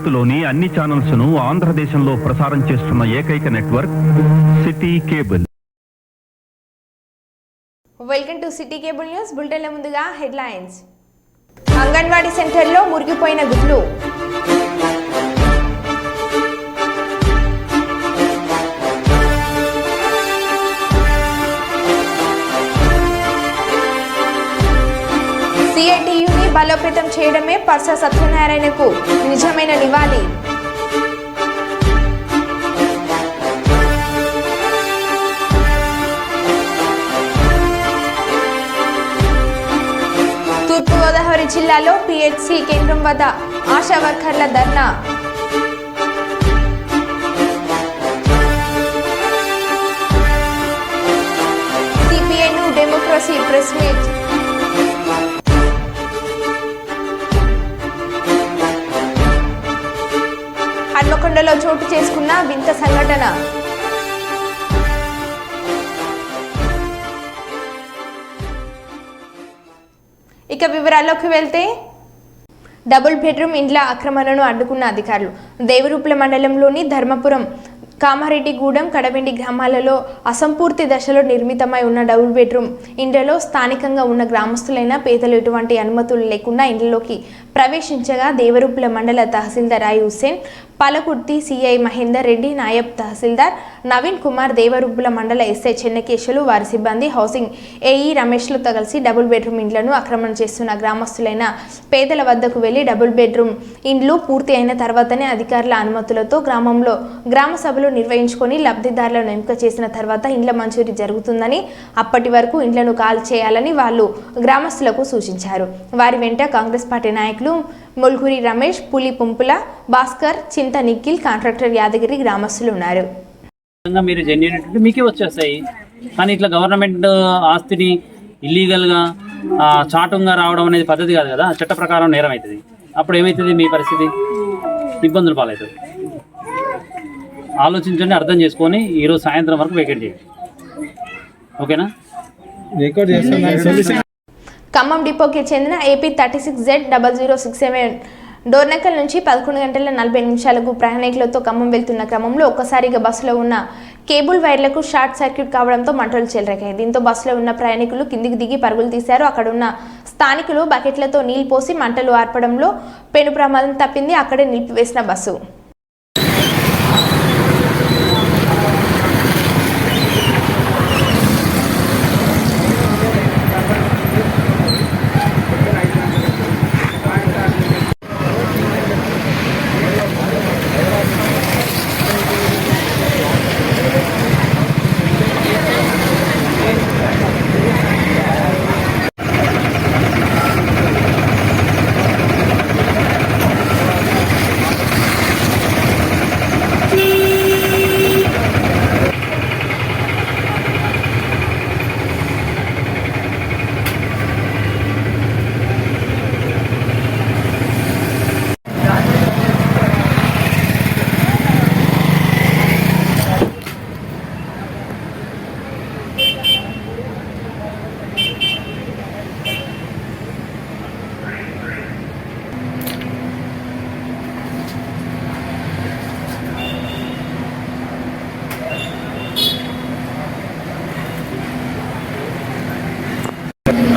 భారత్లోని అన్ని ఛానల్స్ ను ఆంధ్రదేశంలో ప్రసారం చేస్తున్న ఏకైక network city cable. Welcome to city cable news. బులెటిన్ల ముందుగా హెడ్లైన్స్. అంగన్వాడీ సెంటర్లో మురిగిపోయిన గుడ్లు. సిఐటియుని బలోపేతం చేయడమే పర్స సత్యనారాయణకు నిజమైన నివాళి. తూర్పుగోదావరి జిల్లాలో పిహెచ్సి కేంద్రం వద్ద ఆశా వర్కర్ల ధర్నా. సిపిఐను డెమోక్రసీ ప్రెస్ మీట్. హన్మకొండలో చోటు చేసుకున్న వింత సంఘటన. ఇక వివరాల్లోకి వెళ్తే, డబుల్ బెడ్రూమ్ ఇండ్ల ఆక్రమణను అడ్డుకున్న అధికారులు. దేవరూప్ల మండలంలోని ధర్మపురం, కామారెడ్డిగూడెం, కడవెండి గ్రామాలలో అసంపూర్తి దశలో నిర్మితమై ఉన్న డబుల్ బెడ్రూమ్ ఇండ్లలో స్థానికంగా ఉన్న గ్రామస్తులైన పేదలు ఎటువంటి అనుమతులు లేకుండా ఇండ్లలోకి ప్రవేశించగా దేవరూప్ల మండల తహసీల్దార్ ఐ హుస్సేన్, పాలకుర్తి సిఐ మహేందర్ రెడ్డి, నాయబ్ తహసీల్దార్ నవీన్ కుమార్, దేవరూప్ల మండల ఎస్ఐ చెన్నకేశులు, వారి సిబ్బంది, హౌసింగ్ ఏఈ రమేష్లతో కలిసి డబుల్ బెడ్రూమ్ ఇండ్లను ఆక్రమణ చేస్తున్న గ్రామస్తులైన పేదల వద్దకు వెళ్లి డబుల్ బెడ్రూమ్ ఇండ్లు పూర్తి అయిన తర్వాతనే అధికారుల అనుమతులతో గ్రామంలో గ్రామ సభలు నిర్వహించుకొని లబ్ధిదారులను ఎంపిక చేసిన తర్వాత ఇండ్ల మంజూరీ జరుగుతుందని, అప్పటి వరకు ఇండ్లను ఖాళీ చేయాలని వాళ్ళు గ్రామస్తులకు సూచించారు. వారి వెంట కాంగ్రెస్ పార్టీ నాయకులు ముల్గురి రమేష్, పులి పుంపుల భాస్కర్, చింత నిఖిల్, కాంట్రాక్టర్ యాదగిరి గ్రామస్తులు ఉన్నారు. మీరు జెన్యున్ మీకే వచ్చేస్తాయి, కానీ ఇట్లా గవర్నమెంట్ ఆస్తిని ఇల్లీగల్గా చాటుగా రావడం అనేది పద్ధతి కాదు కదా, చట్ట ప్రకారం నేరం అవుతుంది. అప్పుడు ఏమవుతుంది, మీ పరిస్థితి ఇబ్బందులు పాలవుతుంది. ఆలోచించండి, అర్థం చేసుకొని ఈరోజు సాయంత్రం వరకు వేకెట్ చేయండి, ఓకేనా? ఖమ్మం డిపోకి చెందిన ఏపీ 36Z0067 డోర్నకల్ నుంచి 11:40 ప్రయాణికులతో ఖమ్మం వెళ్తున్న క్రమంలో ఒక్కసారిగా బస్సులో ఉన్న కేబుల్ వైర్లకు షార్ట్ సర్క్యూట్ కావడంతో మంటలు చెలరేగాయి. దీంతో బస్సులో ఉన్న ప్రయాణికులు కిందికి దిగి పరుగులు తీశారు. అక్కడున్న స్థానికులు బకెట్లతో నీళ్లు పోసి మంటలు ఆర్పడంలో పెను ప్రమాదం తప్పింది. అక్కడే నిలిపివేసిన బస్సు.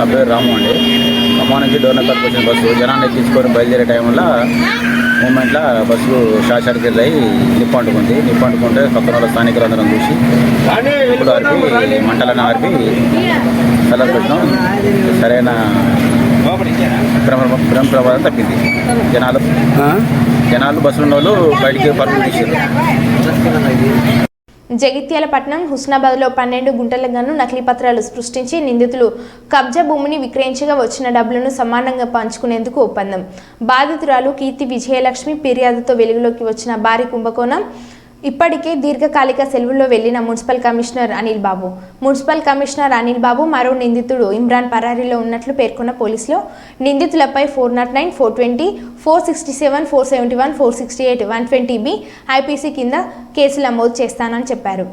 నా పేరు రాము అండి. ఖమ్మం నుంచి డోర్నకల్కి వచ్చిన బస్సు జనాన్ని తీసుకొని బయలుదేరే టైంలో మూమెంట్లో బస్సు షార్ట్ సర్క్యూట్ అయ్యి నిప్పు అంటుకుంటే పక్కన వాళ్ళ స్థానికులు అందరం చూసి ఇప్పుడు ఆర్పి మంటలను ఆర్పి కలర్ పెట్టడం సరైన ప్రమాదం తప్పింది. జనాలు బస్సులు ఉన్న వాళ్ళు బయటికి పరుగులు తీసారు. జగిత్యాల పట్టణం హుస్నాబాద్లో 12 గుంటల గన్ను నకిలీ పత్రాలు సృష్టించి నిందితులు కబ్జా భూమిని విక్రయించగా వచ్చిన డబ్బులను సమానంగా పంచుకునేందుకు ఒప్పందం. బాధితురాలు కీర్తి విజయలక్ష్మి ఫిర్యాదుతో వెలుగులోకి వచ్చిన భారీ కుంభకోణం. ఇప్పటికే దీర్ఘకాలిక సెలవుల్లో వెళ్లిన మున్సిపల్ కమిషనర్ అనిల్ బాబు మరో నిందితుడు ఇమ్రాన్ పరారీలో ఉన్నట్లు పేర్కొన్న పోలీసులు నిందితులపై 409, 420, 467, 471, 468, 120B ఐపీసీ కింద కేసులు నమోదు చేస్తానని చెప్పారు.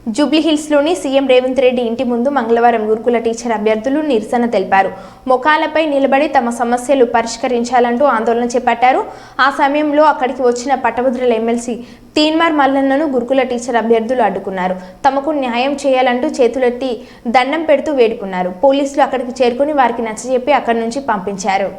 జూబ్లీహిల్స్లోని సీఎం రేవంత్ రెడ్డి ఇంటి ముందు మంగళవారం గురుకుల టీచర్ అభ్యర్థులు నిరసన తెలిపారు. మొఖాలపై నిలబడి తమ సమస్యలు పరిష్కరించాలంటూ ఆందోళన చేపట్టారు. ఆ సమయంలో అక్కడికి వచ్చిన పట్టభద్రుల ఎమ్మెల్సీ తీన్మార్ మల్లన్నను గురుకుల టీచర్ అభ్యర్థులు అడ్డుకున్నారు. తమకు న్యాయం చేయాలంటూ చేతులెత్తి దండం పెడుతూ వేడుకున్నారు. పోలీసులు అక్కడికి చేరుకుని వారికి నచ్చజెప్పి అక్కడి నుంచి పంపించారు.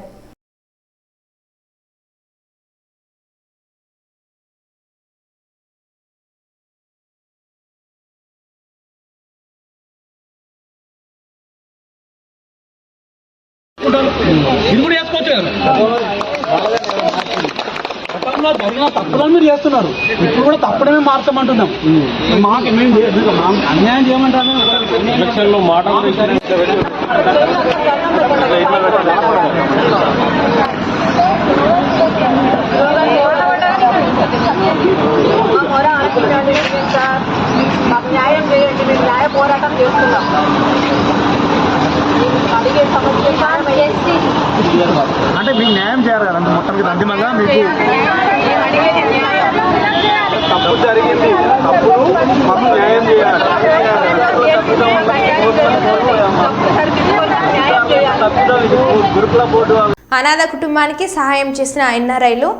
ఇది కూడా చేసుకోవచ్చు కదా. గతంలో జరిగిన తప్పులను మీరు చేస్తున్నారు, ఇప్పుడు కూడా తప్పుడమే మార్చమంటున్నాం. మాకు అన్యాయం చేయమంటారు. ఎలక్షన్లో మాట మాకు న్యాయం చేయండి, మేము న్యాయ పోరాటం చేస్తున్నాం. అడిగే సమస్య అంటే మీకు న్యాయం చేయాలి కదా. మొత్తానికి అంతిమంగా మీకు తప్పు జరిగింది, తప్పుడు మాకు న్యాయం చేయాలి. గురుకుల బోర్డు అనాథ కుటుంబానికి సహాయం చేసిన ఎన్ఆర్ఐలు.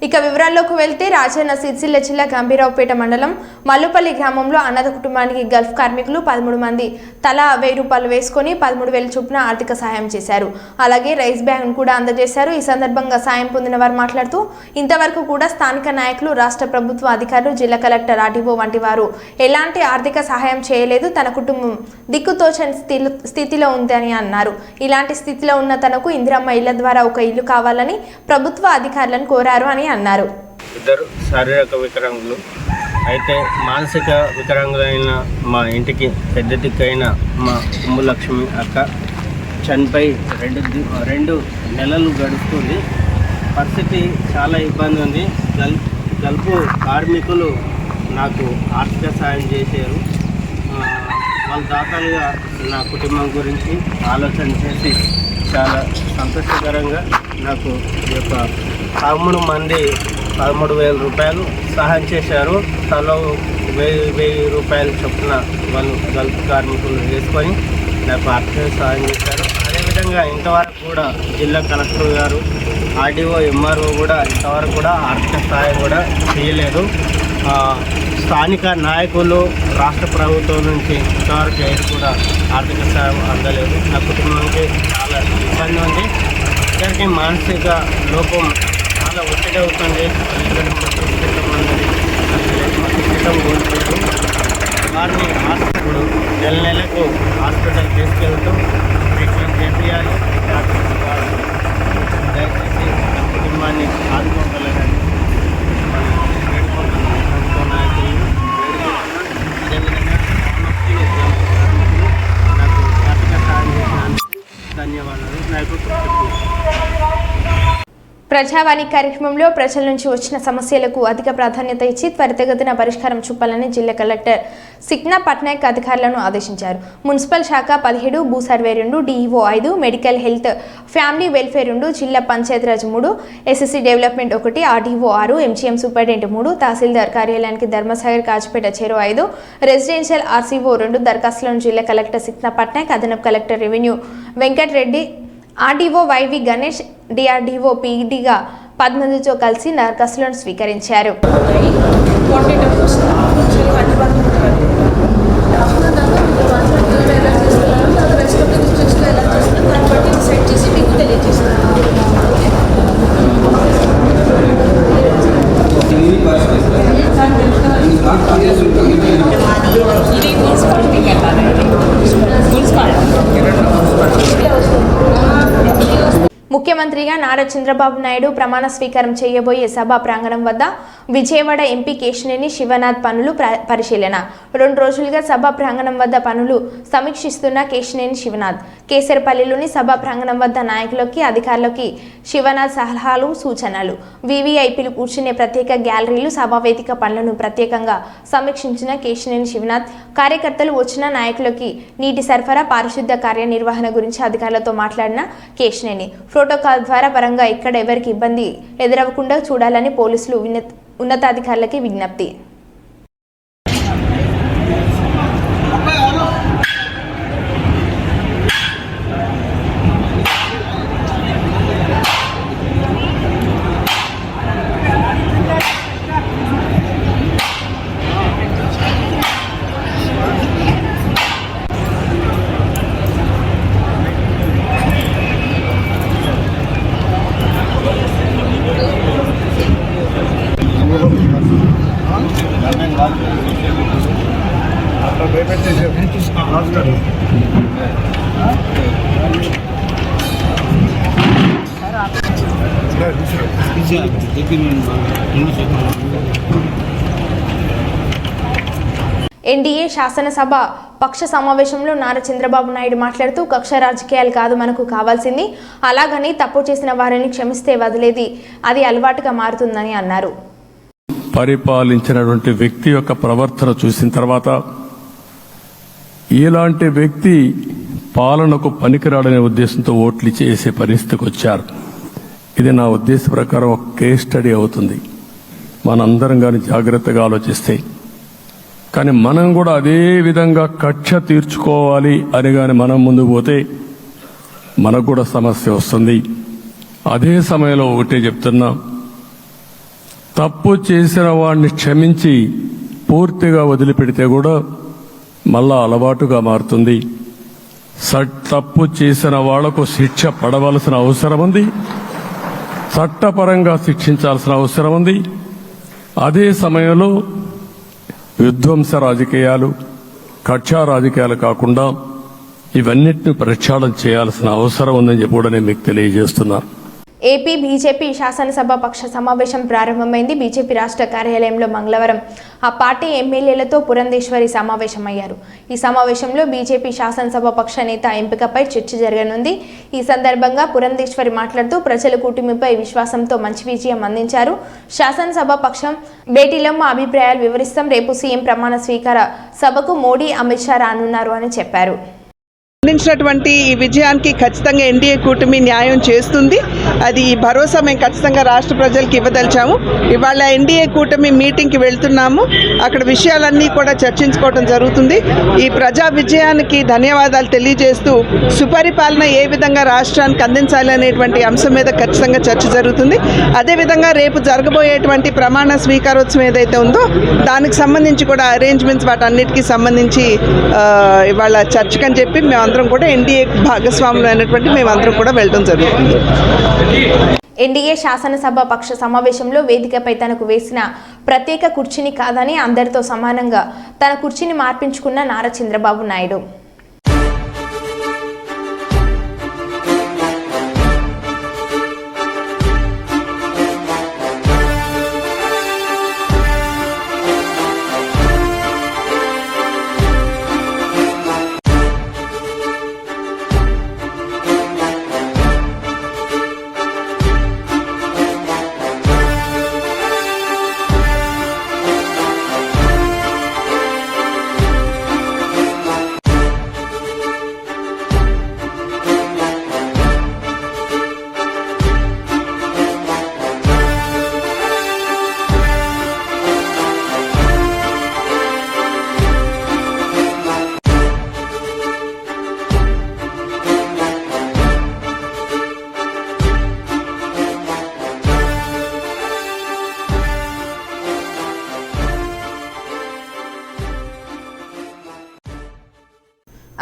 ఇక వివరాల్లోకి వెళ్తే రాజన్న సిరిసిల్ల జిల్లా గంభీరావుపేట మండలం మల్లుపల్లి గ్రామంలో అనాథ కుటుంబానికి గల్ఫ్ కార్మికులు 13 మంది తలా 1000 రూపాయలు వేసుకొని 13,000 చొప్పున ఆర్థిక సహాయం చేశారు. అలాగే రైస్ బ్యాగ్ కూడా అందజేశారు. ఈ సందర్భంగా సాయం పొందిన వారు మాట్లాడుతూ ఇంతవరకు కూడా స్థానిక నాయకులు, రాష్ట్ర ప్రభుత్వ అధికారులు, జిల్లా కలెక్టర్, ఆర్డీఓ వంటి వారు ఎలాంటి ఆర్థిక సహాయం చేయలేదు. తన కుటుంబం దిక్కుతోచని స్థితిలో ఉందని అన్నారు. ఇలాంటి స్థితిలో ఉన్న తనకు ఇందిరమ్మ ఇళ్ల ద్వారా ఒక ఇల్లు కావాలని ప్రభుత్వ అధికారులను కోరారు అని అన్నారు. ఇద్దరు శారీరక వికలాంగులు అయితే మానసిక వికలాంగులైన మా ఇంటికి పెద్ద దిక్కైన మా లక్ష్మి అక్క చనిపోయి 2 నెలలు గడుస్తుంది. పరిస్థితి చాలా ఇబ్బంది ఉంది. గల్ఫ్ కార్మికులు నాకు ఆర్థిక సాయం చేశారు. వాళ్ళ దాతలుగా నా కుటుంబం గురించి ఆలోచన చేసి చాలా సంతోషకరంగా నాకు ఈ యొక్క 13 మంది 13,000 రూపాయలు సహాయం చేశారు. తలో 1000 రూపాయలు చొప్పున వాళ్ళు గల్ఫ్ కార్మికులు వేసుకొని నాకు ఆర్థిక సహాయం చేశారు. అదేవిధంగా ఇంతవరకు కూడా జిల్లా కలెక్టర్ గారు, ఆర్డీఓ, ఎంఆర్ఓ కూడా ఇంతవరకు కూడా ఆర్థిక సహాయం కూడా చేయలేదు. స్థానిక నాయకులు, రాష్ట్ర ప్రభుత్వం నుంచి ఇంతవరకు ఏది కూడా ఆర్థిక సహాయం అందలేదు. నా కుటుంబానికి చాలా ఇబ్బంది ఉంది. ఇద్దరికి మానసిక లోపం చాలా ఒత్తిడి అవుతుంది. వారిని హాస్పిటల్ నెలకు హాస్పిటల్ తీసుకెళ్తూ ట్రీట్మెంట్ చేయాలి. దయచేసి నా కుటుంబాన్ని ఆదుకోగలరని ప్రభుత్వ నాయకులు అదేవిధంగా నాకు ఆర్థిక సహాయం చేసినందుకు ధన్యవాదాలు. నాకు ప్రజావాణి కార్యక్రమంలో ప్రజల నుంచి వచ్చిన సమస్యలకు అధిక ప్రాధాన్యత ఇచ్చి త్వరితగతిన పరిష్కారం చూపాలని జిల్లా కలెక్టర్ సిక్నా పట్నాయక్ అధికారులను ఆదేశించారు. మున్సిపల్ శాఖ 17, భూ survey 2, DEO 5, medical health family welfare 2, జిల్లా Panchayati Raj 3, SSC development 1, RDO 6, MGM superintendent 3, తహసీల్దార్ కార్యాలయానికి ధర్మసాగర్, కాచిపేట చెరో 5, రెసిడెన్షియల్ ఆర్సీఓ 2 దరఖాస్తులను జిల్లా కలెక్టర్ సిక్నా పట్నాయక్, అదనపు collector revenue Venkatareddy, RDO YV Ganesh, DRDO పీడీగా 10 మందితో కలిసి దరఖాస్తులను స్వీకరించారు. ముఖ్యమంత్రిగా నారా చంద్రబాబు నాయుడు ప్రమాణ స్వీకారం చేయబోయే సభా ప్రాంగణం వద్ద విజయవాడ ఎంపీ కేశినేని శివనాథ్ పనులు పరిశీలన. 2 రోజులుగా సభా ప్రాంగణం వద్ద పనులు సమీక్షిస్తున్న కేశినేని శివనాథ్ కేసరపల్లిలోని సభా ప్రాంగణం వద్ద నాయకులకి, అధికారులకి శివనాథ్ సలహాలు, సూచనలు. వీవీఐపీలు కూర్చునే ప్రత్యేక గ్యాలరీలు, సభావేదిక పనులను ప్రత్యేకంగా సమీక్షించిన కేశినేని శివనాథ్ కార్యకర్తలు వచ్చిన నాయకులకి నీటి సరఫరా, పారిశుద్ధ కార్యనిర్వహణ గురించి అధికారులతో మాట్లాడిన కేశినేని ప్రోటోకాల్ ద్వారా పరంగా ఇక్కడ ఎవరికి ఇబ్బంది ఎదురవ్వకుండా చూడాలని పోలీసులు ఉన్నతాధికారులకి విజ్ఞప్తి. ఎన్డీఏ శాసనసభ పక్ష సమావేశంలో నారా చంద్రబాబు నాయుడు మాట్లాడుతూ కక్ష రాజకీయాలు కాదు మనకు కావాల్సింది, అలాగని తప్పు చేసిన వారిని క్షమిస్తే వదిలేది అది అలవాటుగా మారుతుందని అన్నారు. పరిపాలించినటువంటి వ్యక్తి యొక్క ప్రవర్తన చూసిన తర్వాత ఇలాంటి వ్యక్తి పాలనకు పనికిరాడనే ఉద్దేశంతో ఓట్లు చేసే పరిస్థితికి వచ్చారు. ఇది నా ఉద్దేశ ప్రకారం ఒక కేస్ స్టడీ అవుతుంది మనందరం కానీ జాగ్రత్తగా ఆలోచిస్తే. కానీ మనం కూడా అదే విధంగా కక్ష తీర్చుకోవాలి అని కానీ మనం ముందుకు పోతే మనకు కూడా సమస్య వస్తుంది. అదే సమయంలో ఒకటే చెప్తున్నా, తప్పు చేసిన వాడిని క్షమించి పూర్తిగా వదిలిపెడితే కూడా మళ్ళా అలవాటుగా మారుతుంది. తప్పు చేసిన వాళ్లకు శిక్ష పడవలసిన అవసరం ఉంది, చట్టపరంగా శిక్షించాల్సిన అవసరం ఉంది. అదే సమయంలో విధ్వంస రాజకీయాలు, కక్షా రాజకీయాలు కాకుండా ఇవన్నిటిని ప్రక్షాళన చేయాల్సిన అవసరం ఉందని చెప్పి కూడా నేను మీకు తెలియజేస్తున్నాను. ఏపీ బీజేపీ శాసనసభ పక్ష సమావేశం ప్రారంభమైంది. బీజేపీ రాష్ట్ర కార్యాలయంలో మంగళవారం ఆ పార్టీ ఎమ్మెల్యేలతో పురంధేశ్వరి సమావేశమయ్యారు. ఈ సమావేశంలో బీజేపీ శాసనసభ పక్ష నేత ఎంపికపై చర్చ జరగనుంది. ఈ సందర్భంగా పురంధేశ్వరి మాట్లాడుతూ ప్రజల కూటమిపై విశ్వాసంతో మంచి విజయం అందించారు. శాసనసభ పక్షం భేటీలో మా అభిప్రాయాలు వివరిస్తాం. రేపు సీఎం ప్రమాణ స్వీకార సభకు మోడీ, అమిత్ షా రానున్నారు అని చెప్పారు. అందించినటువంటి ఈ విజయానికి ఖచ్చితంగా ఎన్డీఏ కూటమి న్యాయం చేస్తుంది. అది ఈ భరోసా మేము ఖచ్చితంగా రాష్ట్ర ప్రజలకు ఇవ్వదలిచాము. ఇవాళ ఎన్డీఏ కూటమి మీటింగ్కి వెళ్తున్నాము. అక్కడ విషయాలన్నీ కూడా చర్చించుకోవడం జరుగుతుంది. ఈ ప్రజా విజయానికి ధన్యవాదాలు తెలియజేస్తూ సుపరిపాలన ఏ విధంగా రాష్ట్రానికి అందించాలి అనేటువంటి అంశం మీద ఖచ్చితంగా చర్చ జరుగుతుంది. అదేవిధంగా రేపు జరగబోయేటువంటి ప్రమాణ స్వీకారోత్సవం ఏదైతే ఉందో దానికి సంబంధించి కూడా అరేంజ్మెంట్స్ వాటన్నిటికీ సంబంధించి ఇవాళ చర్చకని చెప్పి మేమందరం కూడా ఎన్డీఏ భాగస్వాములు అయినటువంటి మేమందరం కూడా వెళ్ళడం జరుగుతుంది. ఎన్డీఏ శాసనసభ పక్ష సమావేశంలో వేదికపై తనకు వేసిన ప్రత్యేక కుర్చీని కాదని అందరితో సమానంగా తన కుర్చీని మార్పించుకున్న నారా చంద్రబాబు నాయుడు.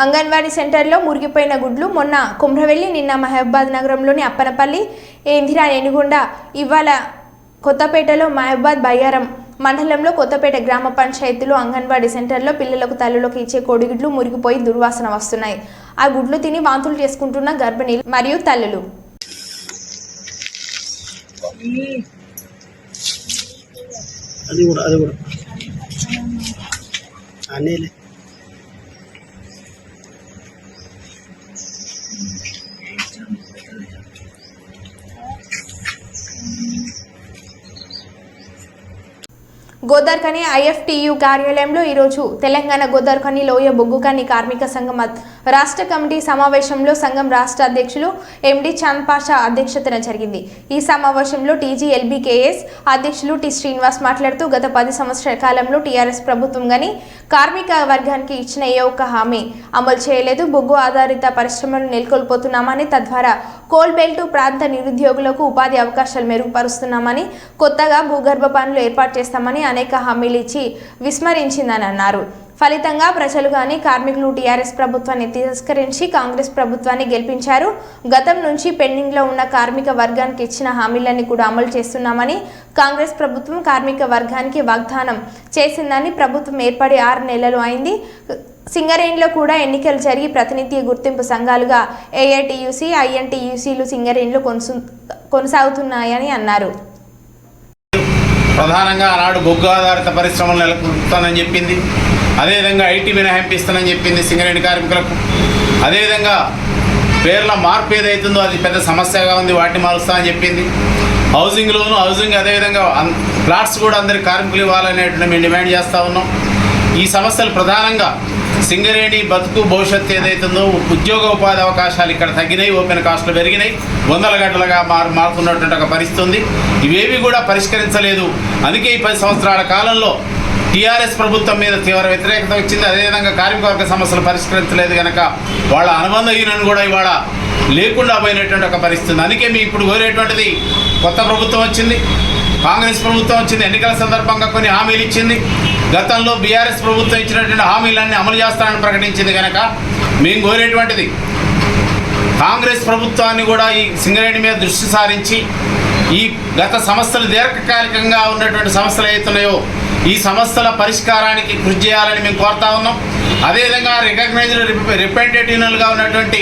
అంగన్వాడీ సెంటర్లో మురిగిపోయిన గుడ్లు మొన్న కుమ్రవెల్లి, నిన్న మహబూబాద్ నగరంలోని అప్పనపల్లి, ఇందిరా ఏనుగొండ, ఇవాళ కొత్తపేటలో మహబూబాద్ బయ్యారం మండలంలో కొత్తపేట గ్రామ పంచాయతీలో అంగన్వాడీ సెంటర్లో పిల్లలకు తల్లులకు ఇచ్చే కోడిగుడ్లు మురిగిపోయి దుర్వాసన వస్తున్నాయి. ఆ గుడ్లు తిని వాంతులు చేసుకుంటున్న గర్భిణీలు మరియు తల్లులు. గోదార్ఖని ఐఎఫ్టియు కార్యాలయంలో ఈరోజు తెలంగాణ గోదార్ఖని లోయ బొగ్గుఖని కార్మిక సంఘం రాష్ట్ర కమిటీ సమావేశంలో సంఘం రాష్ట్ర అధ్యక్షులు ఎండి చాంద్ పాషా అధ్యక్షతన జరిగింది. ఈ సమావేశంలో టీజీఎల్బీకేఎస్ అధ్యక్షులు టి శ్రీనివాస్ మాట్లాడుతూ గత 10 సంవత్సరాల కాలంలో టీఆర్ఎస్ ప్రభుత్వం గాని కార్మిక వర్గానికి ఇచ్చిన ఏ ఒక్క హామీ అమలు చేయలేదు. బొగ్గు ఆధారిత పరిశ్రమలు నెలకొల్పోతున్నామని, తద్వారా కోల్ బెల్ట్ ప్రాంత నిరుద్యోగులకు ఉపాధి అవకాశాలు మెరుగుపరుస్తున్నామని, కొత్తగా భూగర్భ పనులు ఏర్పాటు చేస్తామని అనేక హామీలు ఇచ్చి విస్మరించిందని అన్నారు. ఫలితంగా ప్రజలు గాని కార్మికులు టీఆర్ఎస్ ప్రభుత్వాన్ని తిరస్కరించి కాంగ్రెస్ ప్రభుత్వాన్ని గెలిపించారు. గతం నుంచి పెండింగ్ లో ఉన్న కార్మిక వర్గానికి ఇచ్చిన హామీలన్నీ కూడా అమలు చేస్తున్నామని కాంగ్రెస్ ప్రభుత్వం కార్మిక వర్గానికి వాగ్దానం చేసిందని ప్రభుత్వం ఏర్పడి 6 నెలలు అయింది. సింగరేణిలో కూడా ఎన్నికలు జరిగి ప్రాతినిధ్య గుర్తింపు సంఘాలుగా ఏఐటియుసి, ఐఎన్టీయూసీలు సింగరేణిలో కొనసాగుతున్నాయని అన్నారు. ప్రధానంగా ఆనాడు బొగ్గు ఆధారిత పరిశ్రమలు నెలకొల్పుతానని చెప్పింది. అదేవిధంగా ఐటీ మినహాయింపు ఇస్తానని చెప్పింది సింగరేణి కార్మికులకు. అదేవిధంగా పేర్ల మార్పు ఏదైతుందో అది పెద్ద సమస్యగా ఉంది, వాటిని మారుస్తానని చెప్పింది. హౌసింగ్ అదేవిధంగా ప్లాట్స్ కూడా అందరికి కార్మికులు ఇవ్వాలనేటువంటి మేము డిమాండ్ చేస్తూ ఉన్నాం. ఈ సమస్యలు ప్రధానంగా సింగరేణి బతుకు భవిష్యత్తు ఏదైతుందో ఉద్యోగ ఉపాధి అవకాశాలు ఇక్కడ తగ్గినాయి, ఓపెన్ కాస్ట్లు పెరిగినాయి, వందల గంటలుగా మారుతున్నటువంటి ఒక పరిస్థితి ఉంది. ఇవేవి కూడా పరిష్కరించలేదు. అందుకే ఈ 10 సంవత్సరాల కాలంలో టీఆర్ఎస్ ప్రభుత్వం మీద తీవ్ర వ్యతిరేకత వచ్చింది. అదేవిధంగా కార్మికవర్గ సమస్యలు పరిష్కరించలేదు కనుక వాళ్ళ అనుబంధ యూనియన్ కూడా ఇవాళ లేకుండా పోయినటువంటి ఒక పరిస్థితి. అందుకే మీ ఇప్పుడు కోరేటువంటిది కొత్త ప్రభుత్వం వచ్చింది, కాంగ్రెస్ ప్రభుత్వం వచ్చింది, ఎన్నికల సందర్భంగా కొన్ని హామీలు ఇచ్చింది. గతంలో బీఆర్ఎస్ ప్రభుత్వం ఇచ్చినటువంటి హామీలన్నీ అమలు చేస్తానని ప్రకటించింది కనుక మేము కోరేటువంటిది కాంగ్రెస్ ప్రభుత్వాన్ని కూడా ఈ సింగరేణి మీద దృష్టి సారించి ఈ గత సమస్యలు దీర్ఘకాలికంగా ఉన్నటువంటి సమస్యలు ఏవైతున్నాయో ఈ సమస్యల పరిష్కారానికి కృషి చేయాలని మేము కోరుతా ఉన్నాం. అదేవిధంగా రికగ్నైజ్డ్ రిప్రజెంటేటివ్ యూనియన్లుగా ఉన్నటువంటి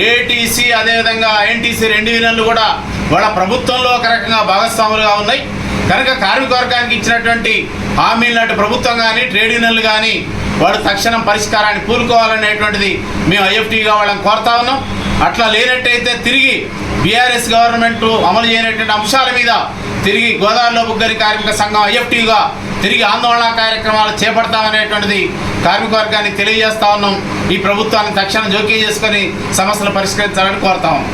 ఏఐటీసీ అదేవిధంగా ఐఎన్టీసీ 2 యూనియన్లు కూడా వాళ్ళ ప్రభుత్వంలో ఒక రకంగా భాగస్వాములుగా ఉన్నాయి కనుక కార్మిక వర్గానికి ఇచ్చినటువంటి హామీలు నాటి ప్రభుత్వం కానీ ట్రేడ్ యూనియన్లు కానీ వాళ్ళు తక్షణం పరిష్కారాన్ని పూనుకోవాలనేటువంటిది మేము ఐఎఫ్టీగా వాళ్ళని కోరుతా ఉన్నాం. అట్లా లేనట్టయితే తిరిగి బీఆర్ఎస్ గవర్నమెంట్ అమలు చేయనటువంటి అంశాల మీద తిరిగి గోదావరిలో బుగ్గరి కార్మిక సంఘం ఐఎఫ్టీగా తిరిగి ఆందోళన కార్యక్రమాలు చేపడతామనేటువంటిది కార్మిక వర్గాన్ని తెలియజేస్తా ఉన్నాం. ఈ ప్రభుత్వాన్ని తక్షణం జోక్యం చేసుకొని సమస్యలు పరిష్కరించాలని కోరుతా ఉన్నాం.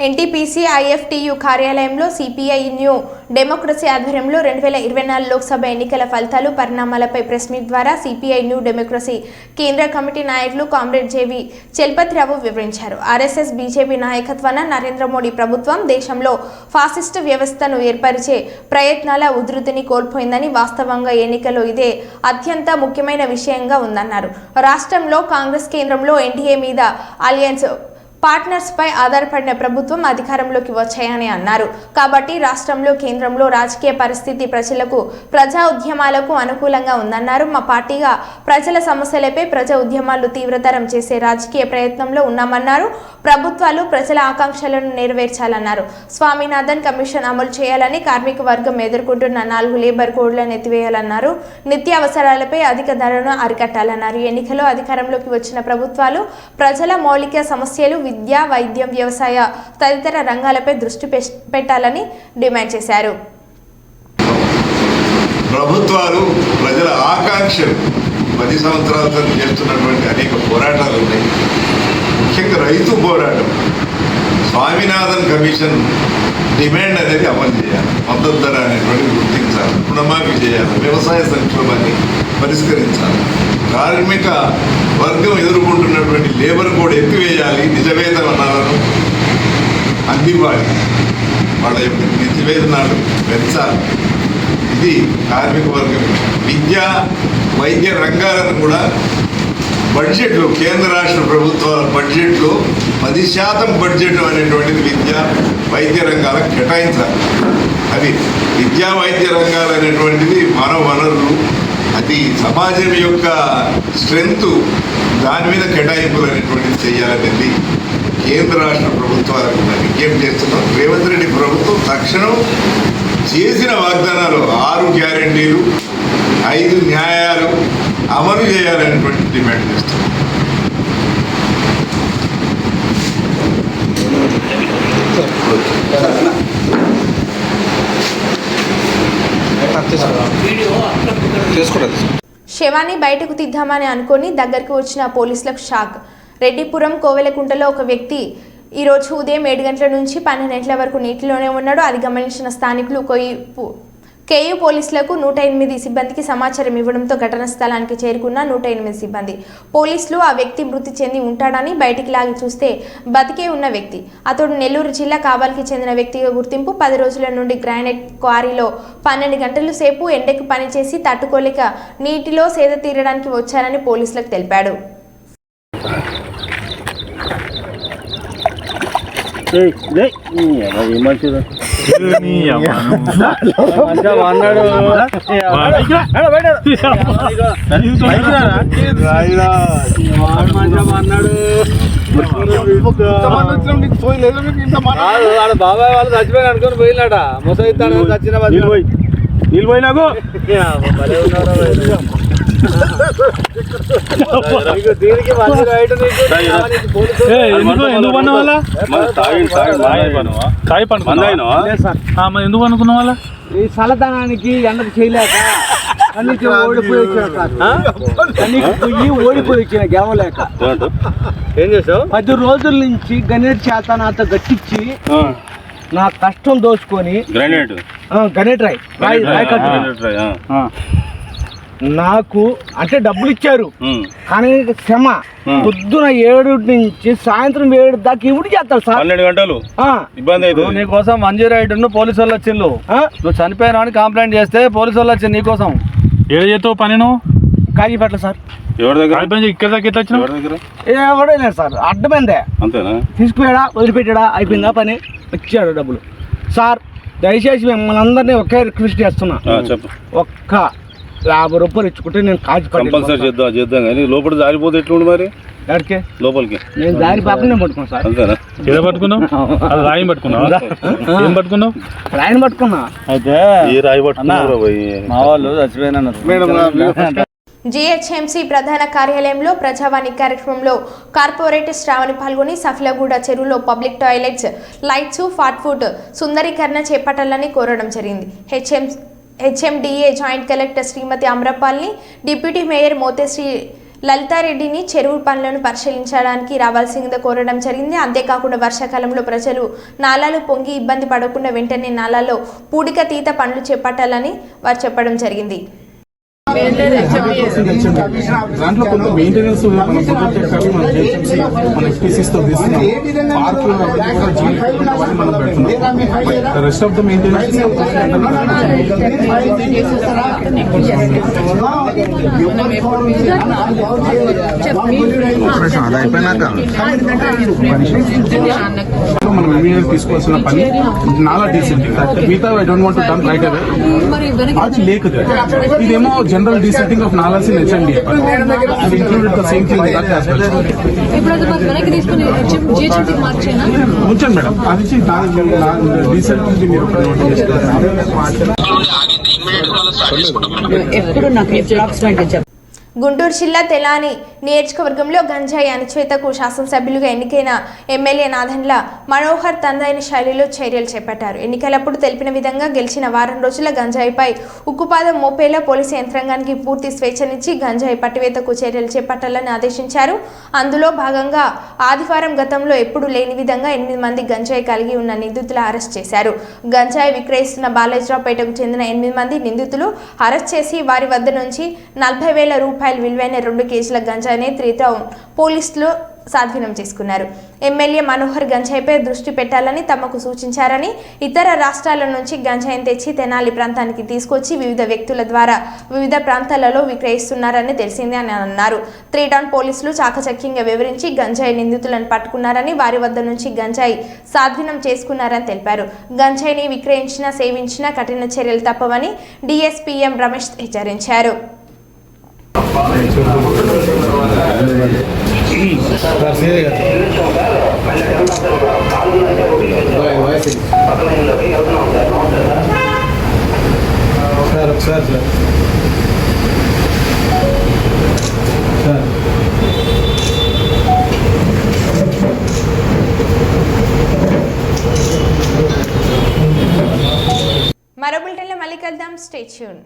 ఎన్టీపీసీ ఐఎఫ్టీయూ కార్యాలయంలో సిపిఐ న్యూ డెమోక్రసీ ఆధ్వర్యంలో 2024 లోక్సభ ఎన్నికల ఫలితాలు పరిణామాలపై ప్రెస్ మీట్ ద్వారా సిపిఐ న్యూ డెమోక్రసీ కేంద్ర కమిటీ నాయకులు కామ్రేడ్ జేవి చలపతిరావు వివరించారు. ఆర్ఎస్ఎస్ బీజేపీ నాయకత్వాన నరేంద్ర మోడీ ప్రభుత్వం దేశంలో ఫాసిస్టు వ్యవస్థను ఏర్పరిచే ప్రయత్నాల ఉధృతిని కోల్పోయిందని, వాస్తవంగా ఎన్నికల్లో ఇదే అత్యంత ముఖ్యమైన విషయంగా ఉందన్నారు. రాష్ట్రంలో కాంగ్రెస్ కేంద్రంలో ఎన్డీఏ మీద అలయన్స్ పార్ట్నర్స్ పై ఆధారపడిన ప్రభుత్వం అధికారంలోకి వచ్చాయని అన్నారు. కాబట్టి రాష్ట్రంలో కేంద్రంలో రాజకీయ పరిస్థితి ప్రజలకు ప్రజా ఉద్యమాలకు అనుకూలంగా ఉందన్నారు. మా పార్టీగా ప్రజల సమస్యలపై ప్రజా ఉద్యమాలు తీవ్రతరం చేసే రాజకీయ ప్రయత్నంలో ఉన్నామన్నారు. ప్రభుత్వాలు ప్రజల ఆకాంక్షలను నెరవేర్చాలన్నారు. స్వామినాథన్ కమిషన్ అమలు చేయాలని, కార్మిక వర్గం ఎదుర్కొంటున్న 4 లేబర్ కోడ్లను ఎత్తివేయాలన్నారు. నిత్యావసరాలపై అధిక ధరను అరికట్టాలన్నారు. ఎన్నికల్లో అధికారంలోకి వచ్చిన ప్రభుత్వాలు ప్రజల మౌలిక సమస్యలు, విద్య, వైద్యం, వ్యవసాయ తదితర రంగాలపై దృష్టి పెట్టాలని డిమాండ్ చేశారు. ప్రభుత్వాలు ప్రజల ఆకాంక్షలు 10 సంవత్సరాలతో చేస్తున్నటువంటి అనేక పోరాటాలు ఉన్నాయి. ముఖ్యంగా రైతు పోరాటం, స్వామినాథన్ కమిషన్ డిమాండ్ అనేది అమలు చేయాలి, మద్దతు ధర అనేటువంటిది గుర్తించాలి, రుణమాఫీ చేయాలి, వ్యవసాయ సంక్షోభాన్ని పరిష్కరించాలి, కార్మిక వర్గం ఎదుర్కొంటున్నటువంటి లేబర్ కోడ్ ఎత్తివేయాలి, నిజ వేతనాలను అందివ్వాలి, వాళ్ళ యొక్క నిజ వేతనాలు పెంచాలి. ఇది కార్మిక వర్గం. విద్యా వైద్య రంగాలను కూడా బడ్జెట్లో, కేంద్ర రాష్ట్ర ప్రభుత్వాల బడ్జెట్లో 10% బడ్జెట్ అనేటువంటిది విద్యా వైద్య రంగాలకు కేటాయించాలి. అది విద్యా వైద్య రంగాలు అనేటువంటిది మానవ వనరులు, అది సమాజం యొక్క స్ట్రెంగ్త్, దాని మీద కేటాయింపులు అనేటువంటిది చేయాలనేది కేంద్ర రాష్ట్ర ప్రభుత్వాలకు విజ్ఞప్తి చేస్తున్నాం. రేవంత్ రెడ్డి ప్రభుత్వం తక్షణం చేసిన వాగ్దానాలు 6 గ్యారెంటీలు, 5 న్యాయాలు అమలు చేయాలనేటువంటి డిమాండ్ చేస్తున్నాం. శవాన్ని బయటకు తీద్దామని అనుకొని దగ్గరకు వచ్చిన పోలీసులకు షాక్. రెడ్డిపురం కోవెలకుంటలో ఒక వ్యక్తి ఈరోజు ఉదయం 7 గంటల నుంచి 12 గంటల వరకు నీటిలోనే ఉన్నాడు. అది గమనించిన స్థానికులు కేయూ పోలీసులకు 108 సిబ్బందికి సమాచారం ఇవ్వడంతో ఘటనా స్థలానికి చేరుకున్న 108 సిబ్బంది. పోలీసులు ఆ వ్యక్తి మృతి చెంది ఉంటాడని బయటికి లాగి చూస్తే బతికే ఉన్న వ్యక్తి. అతడు నెల్లూరు జిల్లా కావలికి చెందిన వ్యక్తిగా గుర్తింపు. 10 రోజుల నుండి గ్రానైట్ క్వారీలో 12 గంటల సేపు ఎండకు పనిచేసి తట్టుకోలేక నీటిలో సేద తీరడానికి వచ్చారని పోలీసులకు తెలిపాడు. బాబాయ్ వాళ్ళు చచ్చిపోయి అనుకుని పోయినాడ ముసైతాడు చచ్చిన నీళ్ళు పోయినాకు దీనికి ఎందుకు పన్న వాళ్ళ ఎందుకు అనుకున్న వాళ్ళ ఈ చల్లదనానికి ఎండకు చేయలేక కన్నీకి ఓడిపోయి వచ్చిన గెవలేక ఏం చేసావు? 10 రోజుల నుంచి గణేట్ చేత నాతో గట్టించి నా కష్టం దోచుకొని గణేట్ రాయి నాకు అంటే డబ్బులు ఇచ్చారు కానీ క్షమ పొద్దున 7 నుంచి సాయంత్రం 7 దాకా ఇవి చేస్తారు సార్. 12 గంటలు ఇబ్బంది అవుతుంది. నీకోసం 108 పోలీసు వాళ్ళు వచ్చిండు. నువ్వు చనిపోయినా అని కంప్లైంట్ చేస్తే పోలీసు వాళ్ళు వచ్చింది నీకోసం. ఏడు చేస్తావు పని నువ్వు? కాగిపెట్ల సార్. ఎవరి దగ్గర ఇక్కడ దాకా ఎట్లా వచ్చిన? ఎవడో లేదు సార్, అడ్డమైందే అంతేనా? తీసుకుపోయాడా వదిలిపెట్టాడా అయిపోయిందా పని, వచ్చాడు డబ్బులు. సార్ దయచేసి మిమ్మల్ని అందరినీ ఒకే రిక్వెస్ట్ చేస్తున్నా, ఒక్క 50 రూపాయలు ఇచ్చుకుంటే నేను కాచి కంపల్సరీ చేద్దాం కానీ లోపల జారిపోతే ఎట్లుండి మరి ఎక్కడికి లోపలికి నేను దారి పాపనే పట్టుకున్నా సార్. అంతేనా? ఏదో పట్టుకున్నావు? అది రాయి పట్టుకున్నావు? ఏం పట్టుకున్నావు? రాయిని పట్టుకున్నా. అయితే ఈ రాయి పట్టుకున్నా మా వాళ్ళు చచ్చిపోయినా. జీహెచ్ఎంసీ ప్రధాన కార్యాలయంలో ప్రజావాణి కార్యక్రమంలో కార్పొరేటర్ శ్రావణి పాల్గొని సఫలగూడ చెరువులో public toilets, lights, fast food సుందరీకరణ చేపట్టాలని కోరడం జరిగింది. హెచ్ఎండిఏ జాయింట్ కలెక్టర్ శ్రీమతి అమ్రపాల్ని, డిప్యూటీ మేయర్ మోతేశ్రీ లలితారెడ్డిని చెరువు పనులను పరిశీలించడానికి రావాల్సిందిగా కోరడం జరిగింది. అంతేకాకుండా వర్షాకాలంలో ప్రజలు నాలాలు పొంగి ఇబ్బంది పడకుండా వెంటనే నాలాల్లో పూడిక తీత పనులు చేపట్టాలని వారు చెప్పడం జరిగింది. దాంట్లో కొంత మెయింటెనెన్స్ మన ఎఫ్టీసీస్ తో తీస్తున్నాం. పార్కులు మనం పెడుతున్నాం. రెస్ట్ ఆఫ్ ద మెయింటెనెన్స్ అది అయిపోయినాక మనం ఇమీడియట్ తీసుకోవాల్సిన పని నాలా డీసెంటింగ్. మిగతా I don't want to done right away. అది లేక్ ఇదేమో general desetting of nalas in HMD and included the same thing that as well. ఉంచండి మేడం, అది డీసెంటింగ్ మీరు ఎప్పుడు నాకు అప్రాక్సిమేట్. గుంటూరు జిల్లా తెలాని నియోజకవర్గంలో గంజాయి అణచివేతకు శాసనసభ్యులుగా ఎన్నికైన ఎమ్మెల్యే నాదెండ్ల మనోహర్ తనదైన శైలిలో చర్యలు చేపట్టారు. ఎన్నికలప్పుడు తెలిపిన విధంగా గెలిచిన వారం రోజుల గంజాయిపై ఉక్కుపాదం మోపేలా పోలీసు యంత్రాంగానికి పూర్తి స్వేచ్ఛనిచ్చి గంజాయి పట్టివేతకు చర్యలు చేపట్టాలని ఆదేశించారు. అందులో భాగంగా ఆదివారం గతంలో ఎప్పుడు లేని విధంగా 8 మంది గంజాయి కలిగి ఉన్న నిందితులు అరెస్ట్ చేశారు. గంజాయి విక్రయిస్తున్న బాలాజీరావుపేటకు చెందిన 8 మంది నిందితులు అరెస్ట్ చేసి వారి వద్ద నుంచి 40,000 రూపాయలు విలువైన 2 కేజీల గంజాయిని 3 టౌన్ పోలీసులు స్వాధీనం చేసుకున్నారు. ఎమ్మెల్యే మనోహర్ గంజాయిపై దృష్టి పెట్టాలని తమకు సూచించారని, ఇతర రాష్ట్రాల నుంచి గంజాయిని తెచ్చి తెనాలి ప్రాంతానికి తీసుకొచ్చి వివిధ వ్యక్తుల ద్వారా వివిధ ప్రాంతాలలో విక్రయిస్తున్నారని తెలిసింది అని అన్నారు. 3 టౌన్ పోలీసులు చాకచక్యంగా వివరించి గంజాయి నిందితులను పట్టుకున్నారని, వారి వద్ద నుంచి గంజాయి స్వాధీనం చేసుకున్నారని తెలిపారు. గంజాయిని విక్రయించినా సేవించినా కఠిన చర్యలు తప్పవని డిఎస్పీఎం రమేష్ హెచ్చరించారు. మరో బులెటిన్లో మళ్ళీ కలుద్దాం. Stay tune.